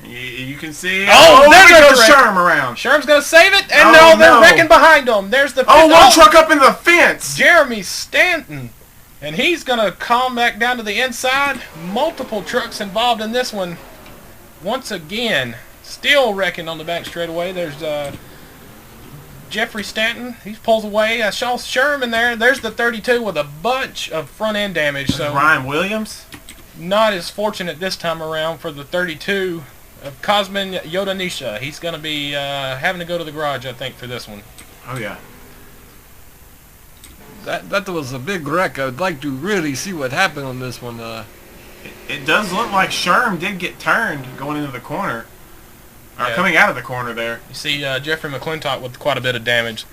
You can see. Oh, there goes Sherm around. Sherm's going to save it, and they're wrecking behind him. There's the one truck up in the fence. Jeremy Stanton. And he's going to come back down to the inside. Multiple trucks involved in this one. Once again, still wrecking on the back straightaway. There's Jeffrey Stanton. He pulls away. I saw Sherman there. There's the 32 with a bunch of front end damage. So Ryan Williams. Not as fortunate this time around for the 32 of Cosmin Yodanisha. He's going to be having to go to the garage, I think, for this one. Oh, yeah. That was a big wreck. I would like to really see what happened on this one. It does look like Sherm did get turned going into the corner. Or coming out of the corner there. You see Jeffrey McClintock with quite a bit of damage.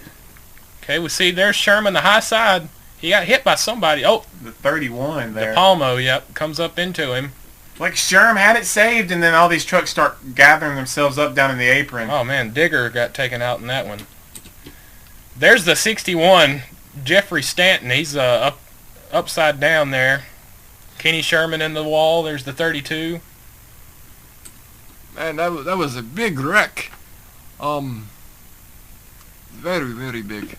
Okay, we see there's Sherm on the high side. He got hit by somebody. Oh, the 31 there. The Palmo, yep, comes up into him. Like Sherm had it saved, and then all these trucks start gathering themselves up down in the apron. Oh, man, Digger got taken out in that one. There's the 61, Jeffrey Stanton. He's upside down there. Kenny Sherman in the wall. There's the 32. Man, that was a big wreck. Very, very big.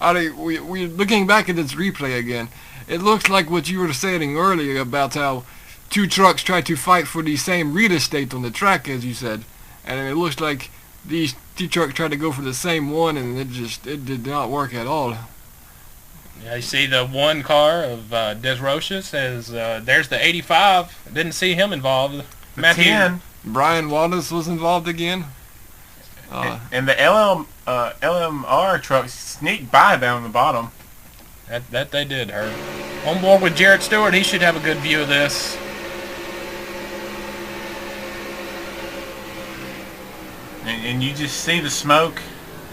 We looking back at this replay again. It looks like what you were saying earlier about how two trucks tried to fight for the same real estate on the track, as you said, and it looks like these two trucks tried to go for the same one, and it did not work at all. Yeah, you see the one car of Des Roches says there's the 85. Didn't see him involved. Matthew 10. Brian Wallace was involved again. And the LMR truck sneaked by down the bottom. That they did, Herb. On board with Jarrett Stewart. He should have a good view of this. And you just see the smoke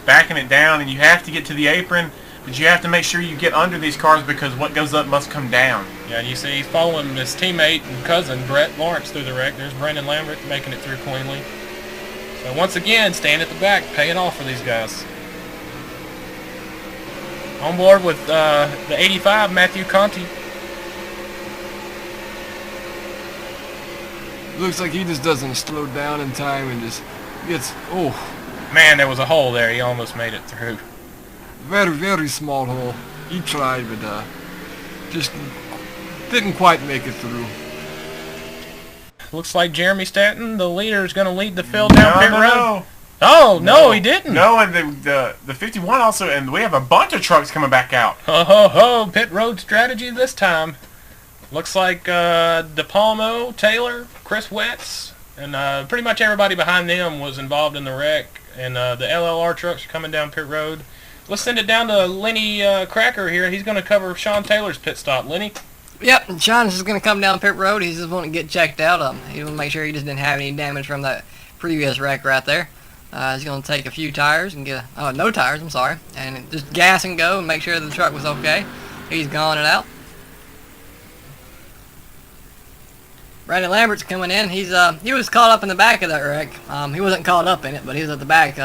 backing it down, and you have to get to the apron, but you have to make sure you get under these cars because what goes up must come down. Yeah, and you see he's following his teammate and cousin, Brett Lawrence, through the wreck. There's Brandon Lambert making it through cleanly. So once again, staying at the back, paying off for these guys. On board with the 85, Matthew Conti. Looks like he just doesn't slow down in time and just gets... Oh. Man, there was a hole there. He almost made it through. Very, very small hole. He tried, but just didn't quite make it through. Looks like Jeremy Stanton, the leader, is going to lead the field down pit road. No. Oh, no, he didn't. No, and the 51 also, and we have a bunch of trucks coming back out. Ho, ho, ho, pit road strategy this time. Looks like DePalmo, Taylor, Chris Wetz, and pretty much everybody behind them was involved in the wreck, and the LLR trucks are coming down pit road. Let's send it down to Lenny Cracker here. He's going to cover Sean Taylor's pit stop. Lenny? Yep, Sean is going to come down pit road. He's just wanting to get checked out. He will make sure he just didn't have any damage from that previous wreck right there. He's going to take a few tires and get... Oh, no tires, I'm sorry. And just gas and go and make sure the truck was okay. He's gone it out. Brandon Lambert's coming in. He was caught up in the back of that wreck. He wasn't caught up in it, but he was at the back.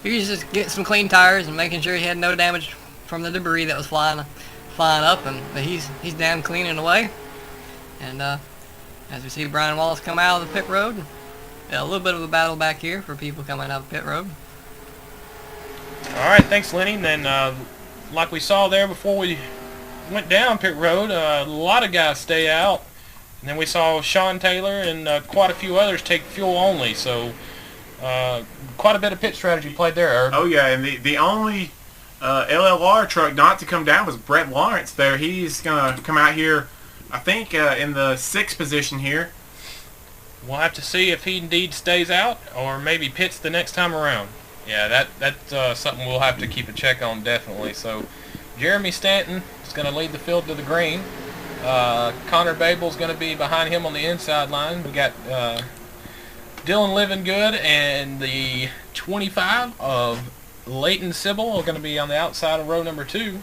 He was just getting some clean tires and making sure he had no damage from the debris that was flying up, but he's damn cleaning away. And as we see Brian Wallace come out of the pit road, a little bit of a battle back here for people coming out of the pit road. All right, thanks, Lenny. Then, like we saw there before we went down pit road, a lot of guys stay out. And then we saw Sean Taylor and quite a few others take fuel only. So quite a bit of pit strategy played there, Herb. Oh, yeah, and the only LLR truck not to come down was Brett Lawrence there. He's going to come out here, I think, in the 6th position here. We'll have to see if he indeed stays out or maybe pits the next time around. Yeah, that's something we'll have to keep a check on, definitely. So Jeremy Stanton is going to lead the field to the green. Connor Babel's going to be behind him on the inside line. We got Dylan Livingood and the 25 of Leighton Sybil are going to be on the outside of row number 2.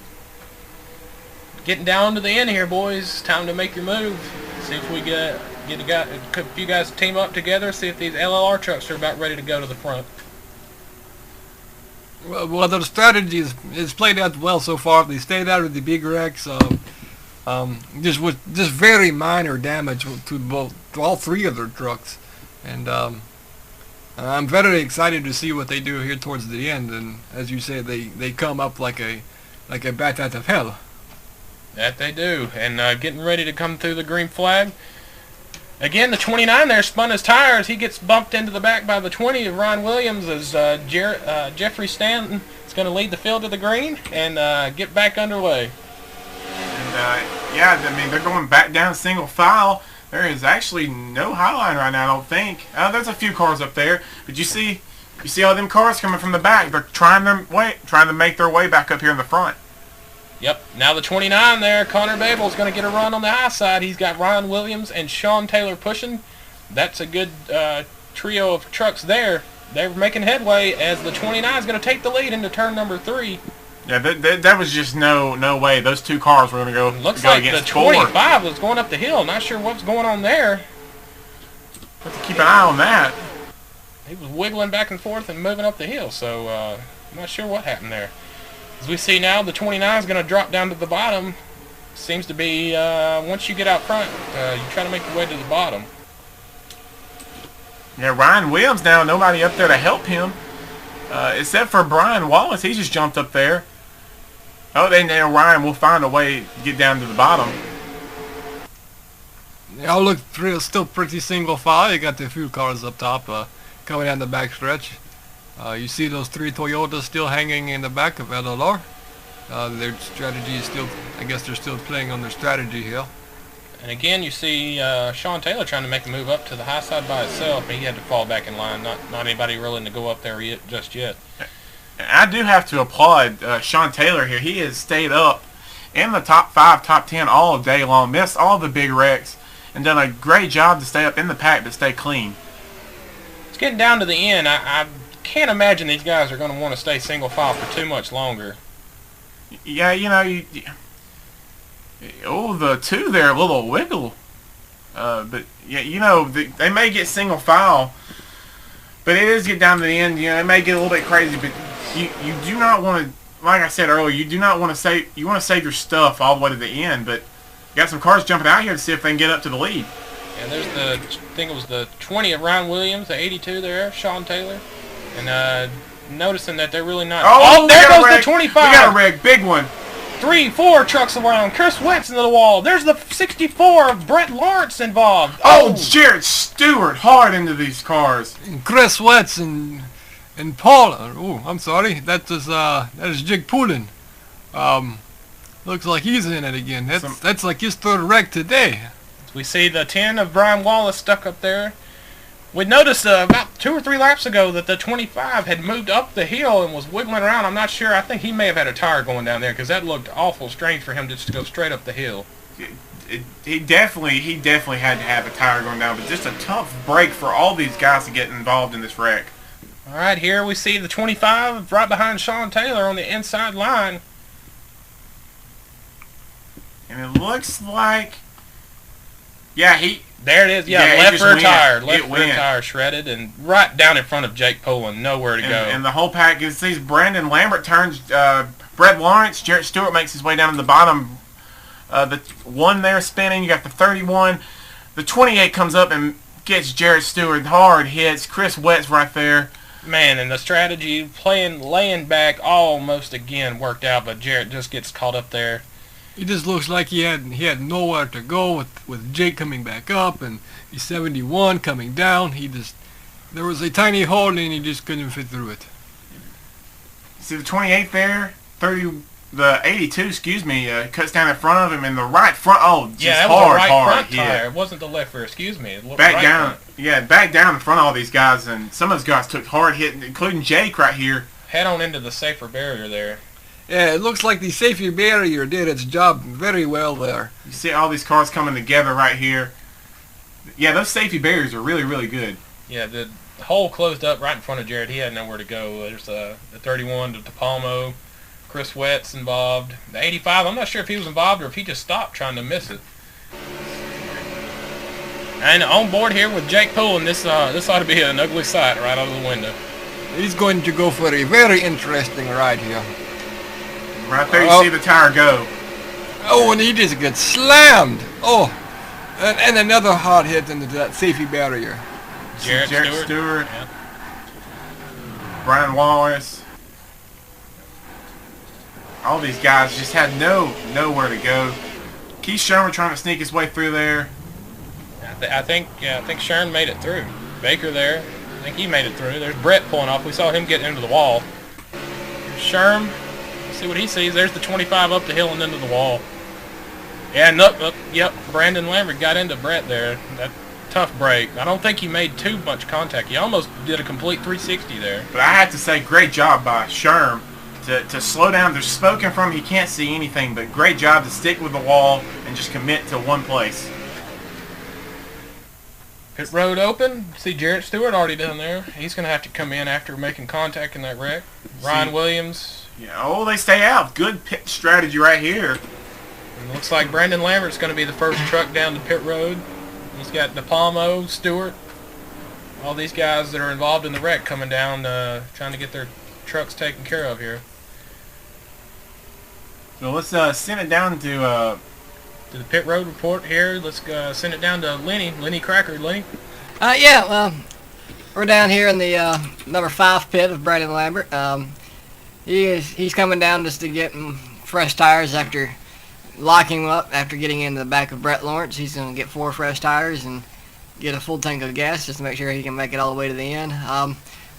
Getting down to the end here, boys. Time to make your move. See if we get a few guys to team up together. See if these LLR trucks are about ready to go to the front. Well, the strategy is played out well so far. They stayed out of the big wrecks. Just very minor damage to all 3 of their trucks. And I'm very excited to see what they do here towards the end. And as you say, they come up like a bat out of hell. That they do. And getting ready to come through the green flag. Again, the 29 there spun his tires. He gets bumped into the back by the 20 of Ryan Williams as Jeffrey Stanton is going to lead the field to the green and get back underway. And yeah, I mean, they're going back down single file. There is actually no highline right now, I don't think. There's a few cars up there, but you see all them cars coming from the back. They're trying to make their way back up here in the front. Yep. Now the 29 there, Connor Babel's going to get a run on the high side. He's got Ryan Williams and Sean Taylor pushing. That's a good trio of trucks there. They're making headway as the 29 is going to take the lead into turn number 3. Yeah, that was just no way. Those two cars were going to go Looks go like against the 25 was going up the hill. Not sure what's going on there. Have to keep an eye on that. He was wiggling back and forth and moving up the hill, so I'm not sure what happened there. As we see now, the 29 is going to drop down to the bottom. Seems to be, once you get out front, you try to make your way to the bottom. Yeah, Ryan Williams now, nobody up there to help him. Except for Brian Wallace, he just jumped up there. Oh, they know Ryan will find a way to get down to the bottom. They all look still pretty single file. You got the few cars up top coming down the back stretch. You see those 3 Toyotas still hanging in the back of LLR. Their strategy is still, I guess they're still playing on their strategy here. And again, you see Sean Taylor trying to make a move up to the high side by itself, and he had to fall back in line. Not anybody willing to go up there just yet. I do have to applaud Sean Taylor here. He has stayed up in the top 5, top 10 all day long, missed all the big wrecks, and done a great job to stay up in the pack but stay clean. It's getting down to the end. I can't imagine these guys are going to want to stay single file for too much longer. Yeah, you know, the 2 there, a little wiggle. But, yeah, you know, they may get single file, but it is get down to the end. You know, it may get a little bit crazy, but you do not want to, like I said earlier, you do not want to save, you want to save your stuff all the way to the end, but you got some cars jumping out here to see if they can get up to the lead. And there's I think it was the 20 of Ryan Williams, the 82 there, Sean Taylor. And noticing that they're really not... Oh, there goes the 25! We got a wreck, big one. 3, 4 trucks around. Chris Wett's into the wall. There's the 64 of Brett Lawrence involved. Oh, Jarrett Stewart hard into these cars. And Chris Wetz and Paul. Oh, I'm sorry. That is Jake Poulin. Looks like he's in it again. That's like his 3rd wreck today. We see the 10 of Brian Wallace stuck up there. We noticed about 2 or 3 laps ago that the 25 had moved up the hill and was wiggling around. I'm not sure. I think he may have had a tire going down there because that looked awful strange for him just to go straight up the hill. He definitely had to have a tire going down, but just a tough break for all these guys to get involved in this wreck. All right, here we see the 25 right behind Sean Taylor on the inside line. And it looks like... Yeah, there it is. Yeah, left rear tire shredded and right down in front of Jake Poulin. Nowhere to go. And the whole pack is these Brandon Lambert turns. Brett Lawrence, Jarrett Stewart makes his way down to the bottom. The 1 there spinning. You got the 31. The 28 comes up and gets Jarrett Stewart hard hits. Chris Wett's right there. Man, and the strategy laying back almost again worked out, but Jarrett just gets caught up there. It just looks like he had nowhere to go with Jake coming back up and the 71 coming down. There was a tiny hole and he just couldn't fit through it. See the 28 there, the 82, excuse me, cuts down in front of him in the right front. Oh, just yeah, that was the right front tire. It wasn't the left rear. Excuse me. Back down. Yeah, back down in front of all these guys, and some of those guys took hard hit, including Jake right here. Head on into the safer barrier there. Yeah, it looks like the safety barrier did its job very well there. You see all these cars coming together right here. Yeah, those safety barriers are really, really good. Yeah, the hole closed up right in front of Jarrett. He had nowhere to go. There's the 31 to Palmo. Chris Wett's involved. The 85, I'm not sure if he was involved or if he just stopped trying to miss it. And on board here with Jake Poulin, this ought to be an ugly sight right out of the window. He's going to go for a very interesting ride here. Right there, you see the tire go. Oh, and he just gets slammed. Oh, and another hard hit into that safety barrier. Jarrett Stewart. Yeah. Brian Wallace. All these guys just had nowhere to go. Keith Sherman trying to sneak his way through there. I think Sherman made it through. Baker there. I think he made it through. There's Brett pulling off. We saw him get into the wall. Sherm, see what he sees. There's the 25 up the hill and into the wall. Yeah, yep. Brandon Lambert got into Brett there. That tough break. I don't think he made too much contact. He almost did a complete 360 there. But I have to say, great job by Sherm to slow down. There's smoke in front of him. He can't see anything, but great job to stick with the wall and just commit to one place. Pit road open. See Jarrett Stewart already down there. He's going to have to come in after making contact in that wreck. Ryan Williams. Yeah, oh, they stay out. Good pit strategy right here. And looks like Brandon Lambert's going to be the first truck down the pit road. He's got DePalmo, Stewart, all these guys that are involved in the wreck coming down, trying to get their trucks taken care of here. So let's send it down to the pit road report here. Let's send it down to Lenny Cracker. Lenny? Yeah, well, we're down here in the number 5 pit of Brandon Lambert. He's coming down just to get fresh tires after locking him up after getting into the back of Brett Lawrence. He's going to get 4 fresh tires and get a full tank of gas just to make sure he can make it all the way to the end.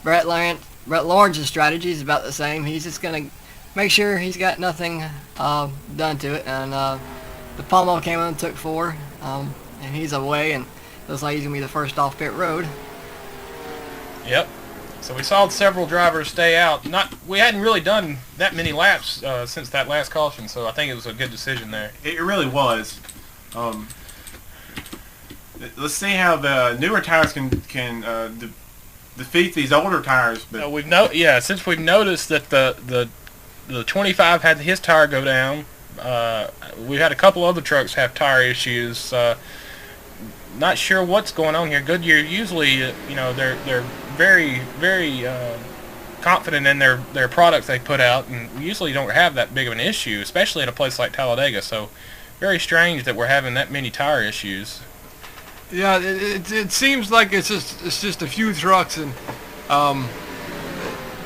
Brett Lawrence's strategy is about the same. He's just going to make sure he's got nothing done to it. And the Palmo came in and took 4, and he's away, and looks like he's going to be the first off pit road. Yep. So we saw several drivers stay out. We hadn't really done that many laps since that last caution, so I think it was a good decision there. It really was. Let's see how the newer tires can defeat these older tires. But since we've noticed that the 25 had his tire go down, we've had a couple other trucks have tire issues. Not sure what's going on here. Goodyear usually, they're very, very confident in their products they put out, and we usually don't have that big of an issue, especially in a place like Talladega. So, very strange that we're having that many tire issues. Yeah, it seems like it's just a few trucks, and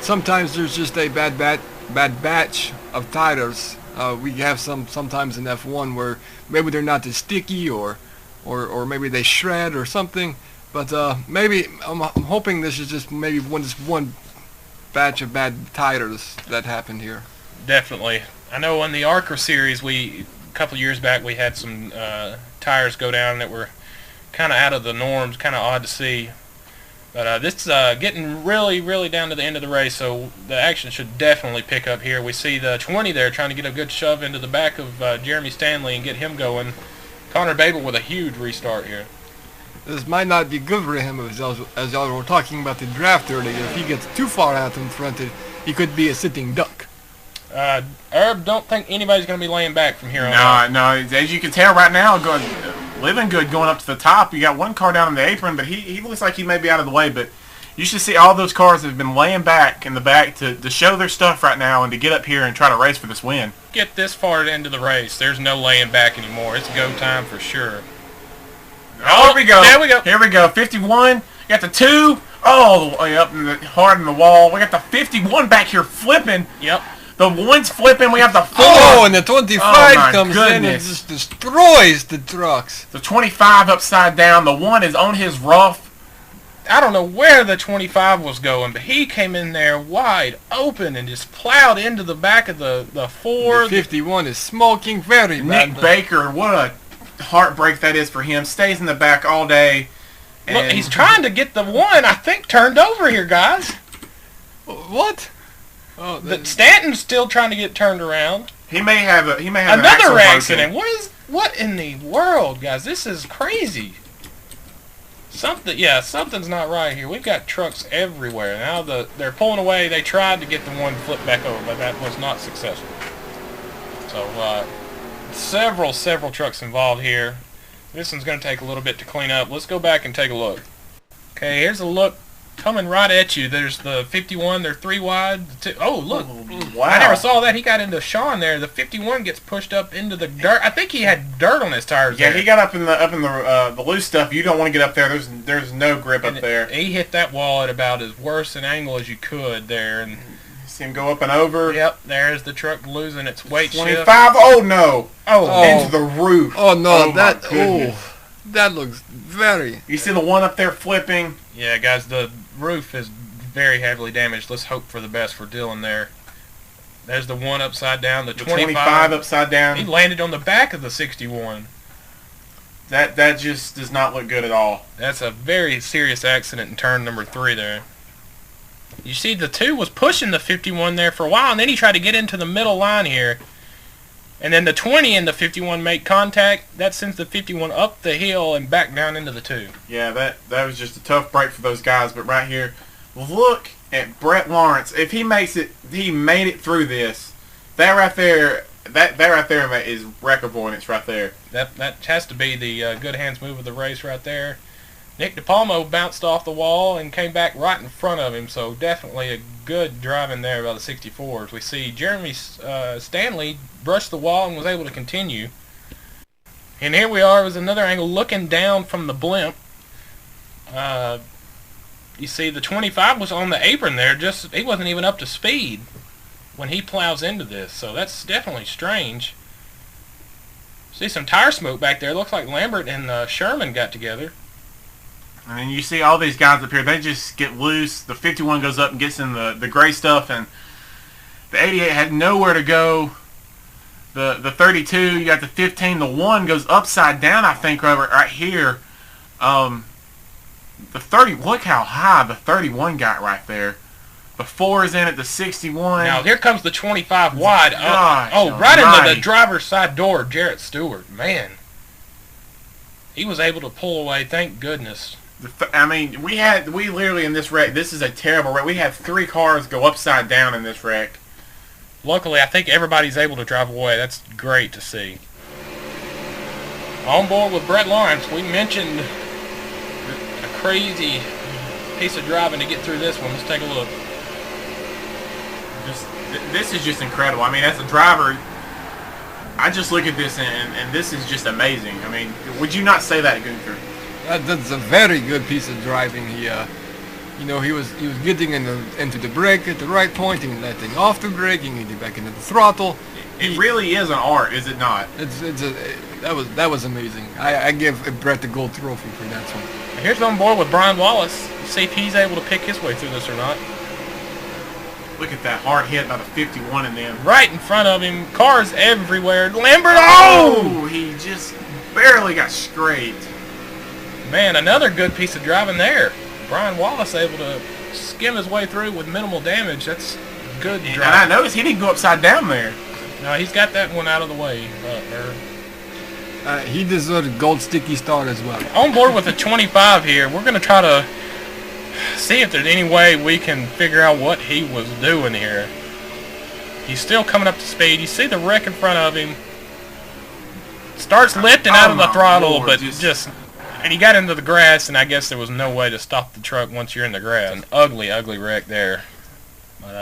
sometimes there's just a bad batch of tires. We have sometimes in F1 where maybe they're not as sticky, or maybe they shred or something. But maybe I'm hoping this is just maybe one batch of bad tires that happened here. Definitely. I know in the ARCA series, a couple of years back, we had some tires go down that were kind of out of the norms, kind of odd to see. But this is getting really, really down to the end of the race, so the action should definitely pick up here. We see the 20 there trying to get a good shove into the back of Jeremy Stanley and get him going. Connor Babel with a huge restart here. This might not be good for him, as y'all were talking about the draft earlier. If he gets too far out in front, he could be a sitting duck. Herb, don't think anybody's going to be laying back from here on out. No. As you can tell right now, living good going up to the top. You got one car down on the apron, but he looks like he may be out of the way. But you should see all those cars that have been laying back in the back to show their stuff right now and to get up here and try to race for this win. Get this far into the race. There's no laying back anymore. It's go time for sure. Oh, here we go. There we go. Here we go. 51. You got the 2. Oh, the way up hard in the wall. We got the 51 back here flipping. Yep. The 1's flipping. We have the 4. Oh, and the 25 comes in and goodness. just destroys the trucks. The 25 upside down. The 1 is on his rough. I don't know where the 25 was going, but he came in there wide open and just plowed into the back of the 4. The 51 is smoking very bad. Nick Baker, what a heartbreak that is for him. Stays in the back all day. Look, he's trying to get the 1, I think, turned over here, guys. What? Oh, Stanton's still trying to get turned around. He may have Another an accident. What in the world, guys? This is crazy. Something's not right here. We've got trucks everywhere. Now they're pulling away. They tried to get the 1 flipped back over, but that was not successful. So several trucks involved here. This one's going to take a little bit to clean up. Let's go back and take a look. Okay, here's a look coming right at you. There's the 51, they're 3 wide. Oh, look. Wow. I never saw that. He got into Sean there. The 51 gets pushed up into the dirt. I think he had dirt on his tires Yeah, there. he got up in the loose stuff. You don't want to get up there. There's no grip up there. He hit that wall at about as worst an angle as you could there. And see him go up and over. yep, there's the truck losing its weight 25. shift. Oh, no. Oh, Into the roof. Oh no, my goodness. that looks very. You see the one up there flipping? yeah, guys, the roof is very heavily damaged. Let's hope for the best for Dylan there. There's the one upside down, the 25 upside He down. landed on the back of the 61. That just does not look good at all. That's a very serious accident in turn number 3 there. You see the 2 was pushing the 51 there for a while, and then he tried to get into the middle line here. And then the 20 and the 51 make contact. That sends the 51 up the hill and back down into the 2. Yeah, that was just a tough break for those guys. But right here, look at Brett Lawrence. If he makes it, he made it through this. That right there is wreck avoidance right there. That has to be the good hands move of the race right there. Nick DePalmo bounced off the wall and came back right in front of him, so definitely a good driving there by the 64s. We see Jeremy Stanley brushed the wall and was able to continue. And here we are with another angle looking down from the blimp. You see the 25 was on the apron there, he wasn't even up to speed when he plows into this, so that's definitely strange. See some tire smoke back there. Looks like Lambert and Sherman got together. And then you see all these guys up here, they just get loose. The 51 goes up and gets in the gray stuff, and the 88 had nowhere to go. The 32, you got the 15, the 1 goes upside down, I think, right here. The 30, look how high the 31 got right there. The 4 is in at the 61. Now here comes the 25 wide. Gosh Right into almighty. the driver's side door, Jarrett Stewart. Man, he was able to pull away, thank goodness. I mean, we literally in this wreck, this is a terrible wreck. We had 3 cars go upside down in this wreck. Luckily, I think everybody's able to drive away. That's great to see. On board with Brett Lawrence, we mentioned a crazy piece of driving to get through this one. Let's take a look. This is just incredible. I mean, as a driver, I just look at this and this is just amazing. I mean, would you not say that, Gunther? That's a very good piece of driving. He was getting into the brake at the right point, and letting off the brake, and getting back into the throttle. It really is an art, is it not? That was amazing. I give Brett the gold trophy for that one. Here's on board with Brian Wallace. See if he's able to pick his way through this or not. Look at that hard hit by the 51 and then. Right in front of him, cars everywhere. Lambert, He just barely got scraped. Man, another good piece of driving there. Brian Wallace able to skim his way through with minimal damage. That's good driving. And I noticed he didn't go upside down there. No, he's got that one out of the way. He deserved a gold sticky star as well. On board with the 25 here, we're going to try to see if there's any way we can figure out what he was doing here. He's still coming up to speed. You see the wreck in front of him. Starts lifting out of the throttle, but and he got into the grass, and I guess there was no way to stop the truck once you're in the grass. An ugly, ugly wreck there.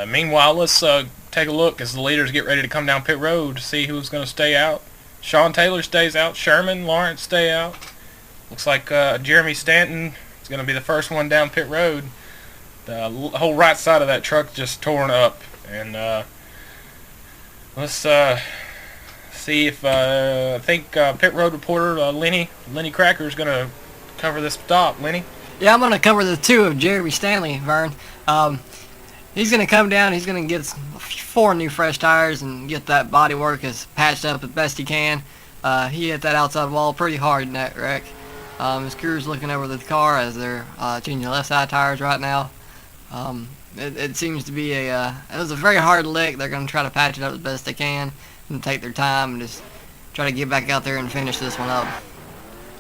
Meanwhile, let's take a look as the leaders get ready to come down pit road to see who's going to stay out. Sean Taylor stays out. Sherman, Lawrence stay out. Looks like Jeremy Stanton is going to be the first one down pit road. The whole right side of that truck just torn up. And let's see if I think pit road reporter Lenny Cracker is going to cover this stop. Lenny? Yeah, I'm going to cover the 2 of Jeremy Stanley, Verne. He's going to come down, he's going to get 4 new fresh tires and get that bodywork as patched up as best he can. He hit that outside wall pretty hard in that wreck. His crew's looking over the car as they're changing left side tires right now. It seems to be it was a very hard lick. They're going to try to patch it up as best they can and take their time and just try to get back out there and finish this one up.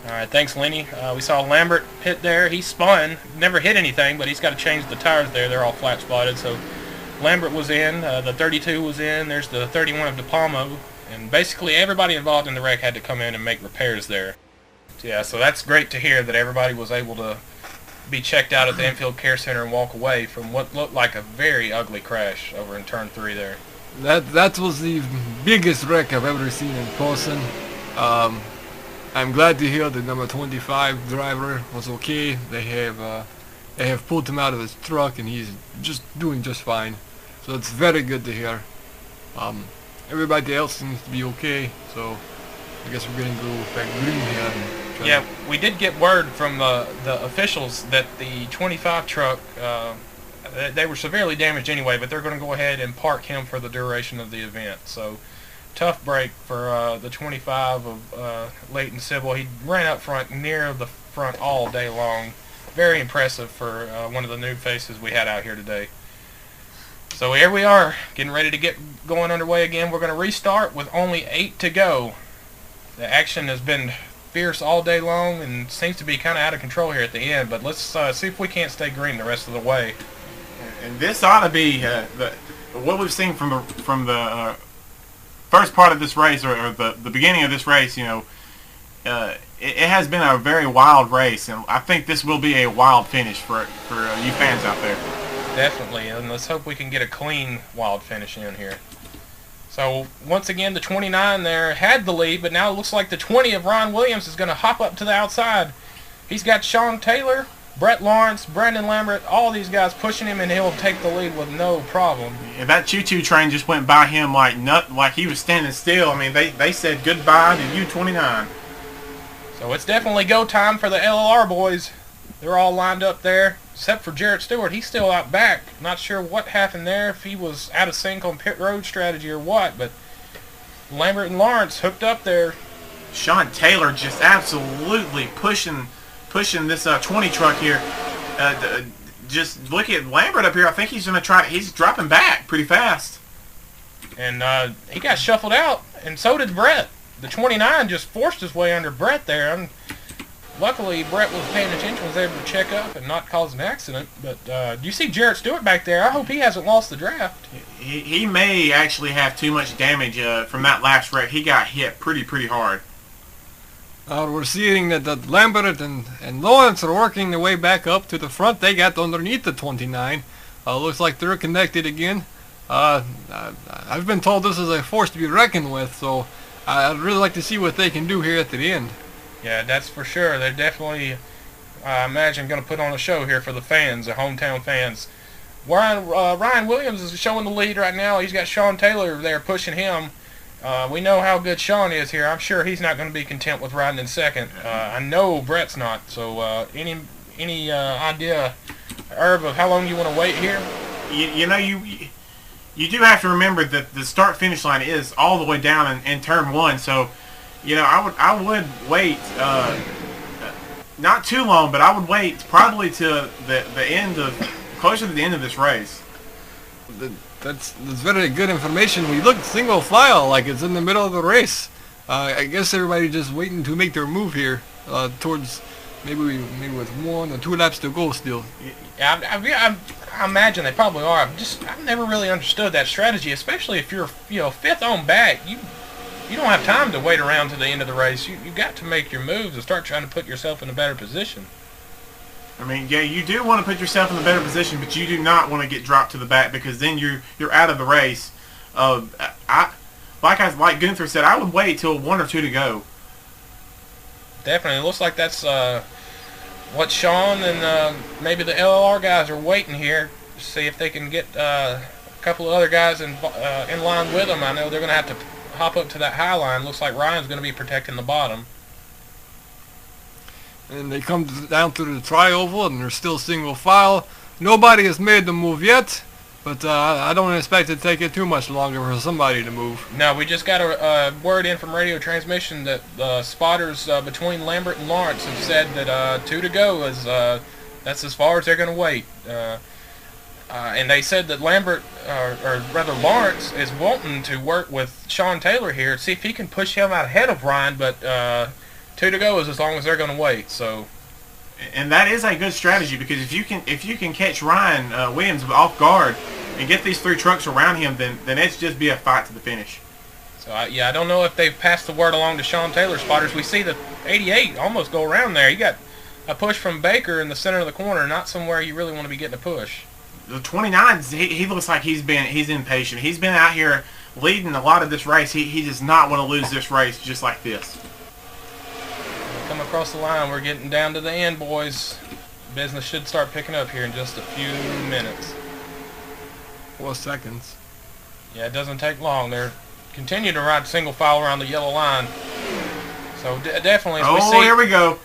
All right, thanks, Lenny. We saw Lambert hit there. He spun, never hit anything, but he's got to change the tires there. They're all flat spotted. So Lambert was in, the 32 was in. There's the 31 of De Palmo, and basically everybody involved in the wreck had to come in and make repairs there. Yeah, so that's great to hear that everybody was able to be checked out at the Infield Care Center and walk away from what looked like a very ugly crash over in turn 3 there. That was the biggest wreck I've ever seen in person. I'm glad to hear the number 25 driver was okay. They have pulled him out of his truck and he's doing just fine. So it's very good to hear. Everybody else seems to be okay. So I guess we're gonna go back green here. Yeah, we did get word from the officials that the 25 truck, they were severely damaged anyway, but they're going to go ahead and park him for the duration of the event. So, tough break for the 25 of Leighton Sybil. He ran up front, near the front all day long. Very impressive for one of the new faces we had out here today. So here we are, getting ready to get going underway again. We're going to restart with only 8 to go. The action has been fierce all day long and seems to be kind of out of control here at the end, but let's see if we can't stay green the rest of the way. And this ought to be what we've seen from the first part of this race, or the beginning of this race. It has been a very wild race, and I think this will be a wild finish for you fans out there. Definitely, and let's hope we can get a clean wild finish in here. So, once again, the 29 there had the lead, but now it looks like the 20 of Ryan Williams is going to hop up to the outside. He's got Sean Taylor, Brett Lawrence, Brandon Lambert, all these guys pushing him, and he'll take the lead with no problem. Yeah, that choo-choo train just went by him like he was standing still. I mean, they said goodbye to U29. So it's definitely go time for the LLR boys. They're all lined up there, except for Jarrett Stewart. He's still out back. Not sure what happened there, if he was out of sync on pit road strategy or what, but Lambert and Lawrence hooked up there. Sean Taylor just absolutely pushing this 20 truck here. Just look at Lambert up here. I think he's going to try. He's dropping back pretty fast. And he got shuffled out, and so did Brett. The 29 just forced his way under Brett there. Luckily, Brett was paying attention, was able to check up and not cause an accident. But do you see Jarrett Stewart back there? I hope he hasn't lost the draft. He may actually have too much damage from that last wreck. He got hit pretty hard. We're seeing that Lambert and Lawrence are working their way back up to the front. They got underneath the 29. Looks like they're connected again. I've been told this is a force to be reckoned with, so I'd really like to see what they can do here at the end. Yeah, that's for sure. They're definitely, I imagine, going to put on a show here for the fans, the hometown fans. Ryan Williams is showing the lead right now. He's got Sean Taylor there pushing him. We know how good Sean is here. I'm sure he's not going to be content with riding in second. I know Brett's not. So any idea, Irv, of how long you want to wait here? You do have to remember that the start-finish line is all the way down in turn 1. So, I would wait, not too long, but I would wait probably to closer to the end of this race. That's very good information. We look single file, like it's in the middle of the race. I guess everybody just waiting to make their move here towards maybe with 1 or 2 laps to go still. Yeah, I imagine they probably are. I've never really understood that strategy, especially if you're fifth on back. You don't have time to wait around to the end of the race. You got to make your moves and start trying to put yourself in a better position. I mean, yeah, you do want to put yourself in a better position, but you do not want to get dropped to the back because then you're out of the race. Like Gunther said, I would wait till 1 or 2 to go. Definitely, it looks like that's what Sean and maybe the LLR guys are waiting here to see if they can get a couple of other guys in line with them. I know they're going to have to hop up to that high line. Looks like Ryan's going to be protecting the bottom. And they come down through the tri-oval and they're still single file. Nobody has made the move yet, but I don't expect it to take it too much longer for somebody to move. No, we just got a word in from radio transmission that the spotters between Lambert and Lawrence have said that 2 to go is that's as far as they're going to wait. And they said that Lambert, or rather Lawrence, is wanting to work with Sean Taylor here, see if he can push him out ahead of Ryan, but 2 to go is as long as they're going to wait. So, and that is a good strategy because if you can catch Ryan Williams off guard and get these 3 trucks around him, then it's just be a fight to the finish. So I don't know if they've passed the word along to Sean Taylor spotters. We see the 88 almost go around there. You got a push from Baker in the center of the corner, not somewhere you really want to be getting a push. The 29, he looks like he's impatient. He's been out here leading a lot of this race. He does not want to lose this race just like this. Come across the line. We're getting down to the end, boys. Business should start picking up here in just a few minutes. 4 seconds. Yeah, it doesn't take long. They're continuing to ride single file around the yellow line. So definitely, as we see, here we go.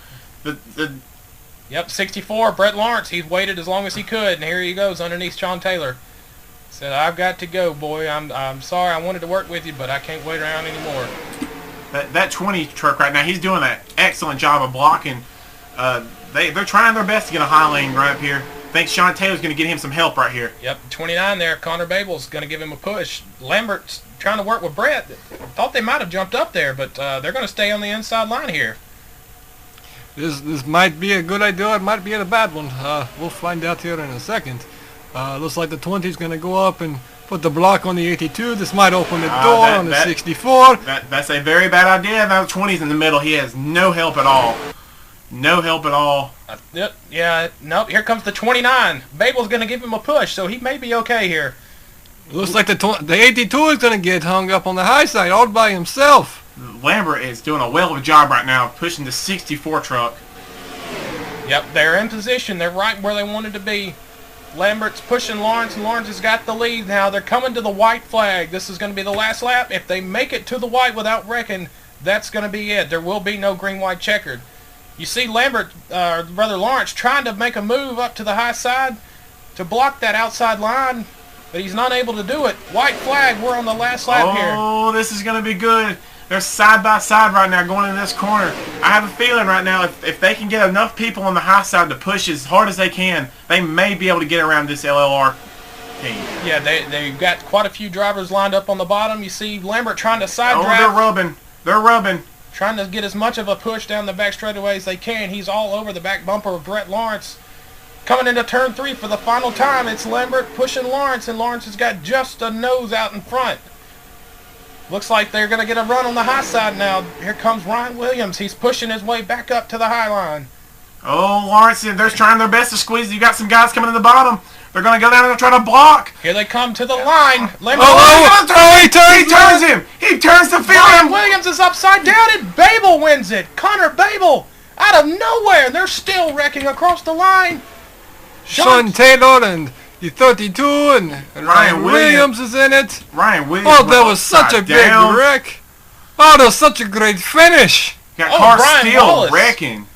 Yep, 64, Brett Lawrence. He's waited as long as he could, and here he goes underneath Sean Taylor. Said, I've got to go, boy. I'm sorry. I wanted to work with you, but I can't wait around anymore. That 20 truck right now, he's doing an excellent job of blocking. They're trying their best to get a high lane right up here. I think Sean Taylor's going to get him some help right here. Yep, 29 there. Connor Babel's going to give him a push. Lambert's trying to work with Brett. Thought they might have jumped up there, but they're going to stay on the inside line here. This might be a good idea. It might be a bad one. We'll find out here in a second. Looks like the 20 is going to go up and put the block on the 82. This might open the door on the 64. That's a very bad idea. Now the 20's in the middle. He has no help at all. No help at all. Yep. Yeah. Nope. Here comes the 29. Babel's going to give him a push, so he may be okay here. Looks like the 82 is going to get hung up on the high side all by himself. Lambert is doing a well of a job right now, pushing the 64 truck. Yep. They're in position. They're right where they wanted to be. Lambert's pushing Lawrence, and Lawrence has got the lead now. They're coming to the white flag. This is going to be the last lap. If they make it to the white without wrecking, that's going to be it. There will be no green-white checkered. You see Lambert, brother Lawrence, trying to make a move up to the high side to block that outside line, but he's not able to do it. White flag, we're on the last lap here. Oh, this is going to be good. They're side by side right now going into this corner. I have a feeling right now if they can get enough people on the high side to push as hard as they can, they may be able to get around this LLR team. Yeah, they've got quite a few drivers lined up on the bottom. You see Lambert trying to side drive. They're rubbing. They're rubbing. Trying to get as much of a push down the back straightaway as they can. He's all over the back bumper of Brett Lawrence. Coming into turn 3 for the final time, it's Lambert pushing Lawrence, and Lawrence has got just a nose out in front. Looks like they're going to get a run on the high side now. Here comes Ryan Williams. He's pushing his way back up to the high line. Oh, Lawrence, they're trying their best to squeeze. You got some guys coming to the bottom. They're going to go down and try to block. Here they come to the line. Lambert he turns him. He turns to field him. Ryan Williams is upside down, and Babel wins it. Connor Babel out of nowhere. They're still wrecking across the line. Sean Taylor and the 32 and Ryan Williams is in it. Ryan Williams. Oh, that was such a big wreck. Oh, that was such a great finish. Got car still wrecking.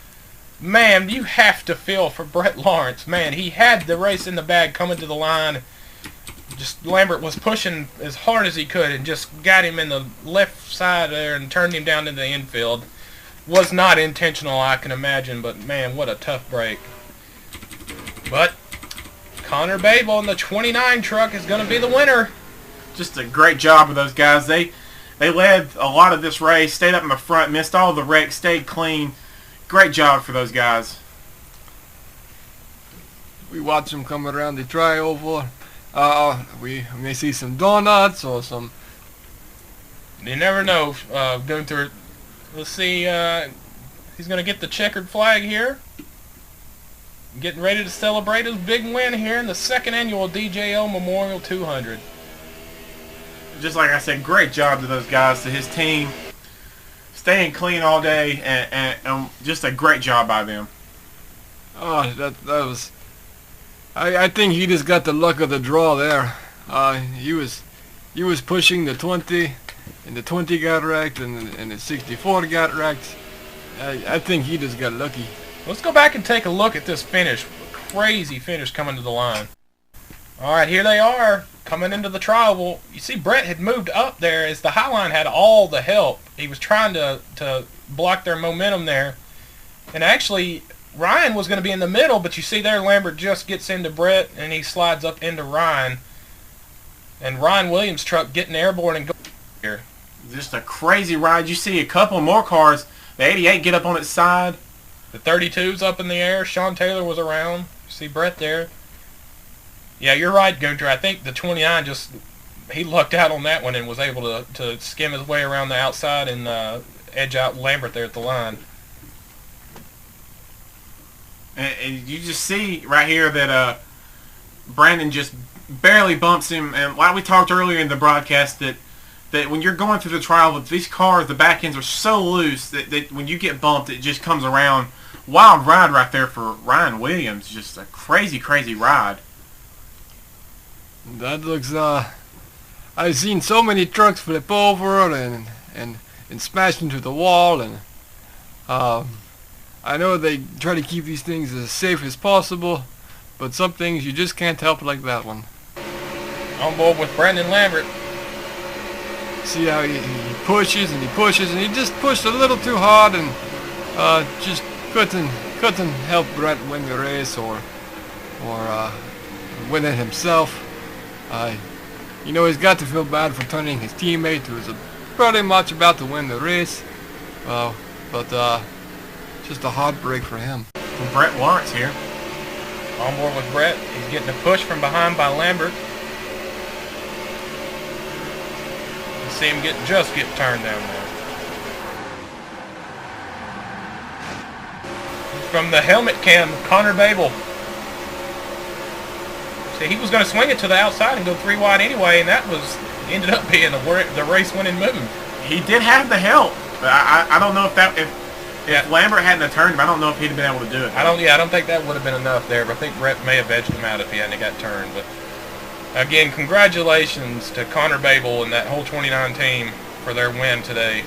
Man, you have to feel for Brett Lawrence. Man, he had the race in the bag coming to the line. Just Lambert was pushing as hard as he could and just got him in the left side there and turned him down into the infield. Was not intentional, I can imagine, but man, what a tough break. But Connor Babel in the 29 truck is going to be the winner. Just a great job of those guys. They led a lot of this race, stayed up in the front, missed all the wrecks, stayed clean. Great job for those guys. We watch them come around the trioval. We may see some donuts or some... You never know, Gunther. Let's see, he's going to get the checkered flag here. Getting ready to celebrate his big win here in the second annual DJL Memorial 200. Just like I said, great job to those guys, to his team. Staying clean all day, and just a great job by them. Oh, that was... I think he just got the luck of the draw there. He was pushing the 20, and the 20 got wrecked, and the 64 got wrecked. I think he just got lucky. Let's go back and take a look at this finish. Crazy finish coming to the line. All right, here they are coming into the trial. You see Brett had moved up there as the high line had all the help. He was trying to block their momentum there. And actually, Ryan was going to be in the middle, but you see there Lambert just gets into Brett, and he slides up into Ryan. And Ryan Williams' truck getting airborne and going here. Just a crazy ride. You see a couple more cars. The 88 get up on its side. The 32's up in the air. Sean Taylor was around. You see Brett there. Yeah, you're right, Gunther. I think the 29 just, he lucked out on that one and was able to skim his way around the outside and edge out Lambert there at the line. And you just see right here that Brandon just barely bumps him. And like we talked earlier in the broadcast, that when you're going through the trial with these cars, the back ends are so loose that when you get bumped, it just comes around. Wild ride right there for Ryan Williams. Just a crazy, crazy ride. That looks, I've seen so many trucks flip over and smash into the wall, and I know they try to keep these things as safe as possible, but some things you just can't help like that one. On board with Brandon Lambert. See how he pushes and he pushes, and he just pushed a little too hard and just couldn't help Brett win the race or win it himself. You know, he's got to feel bad for turning his teammate, who was pretty much about to win the race. But just a heartbreak for him. And Brett Lawrence here. On board with Brett. He's getting a push from behind by Lambert. You see him just get turned down there. From the helmet cam, Connor Babel. See, he was going to swing it to the outside and go 3 wide anyway, and that ended up being the race-winning move. He did have the help. But I don't know if Lambert hadn't turned him, I don't know if he'd have been able to do it. I don't think that would have been enough there, but I think Brett may have edged him out if he hadn't got turned. But again, congratulations to Connor Babel and that whole 29 team for their win today.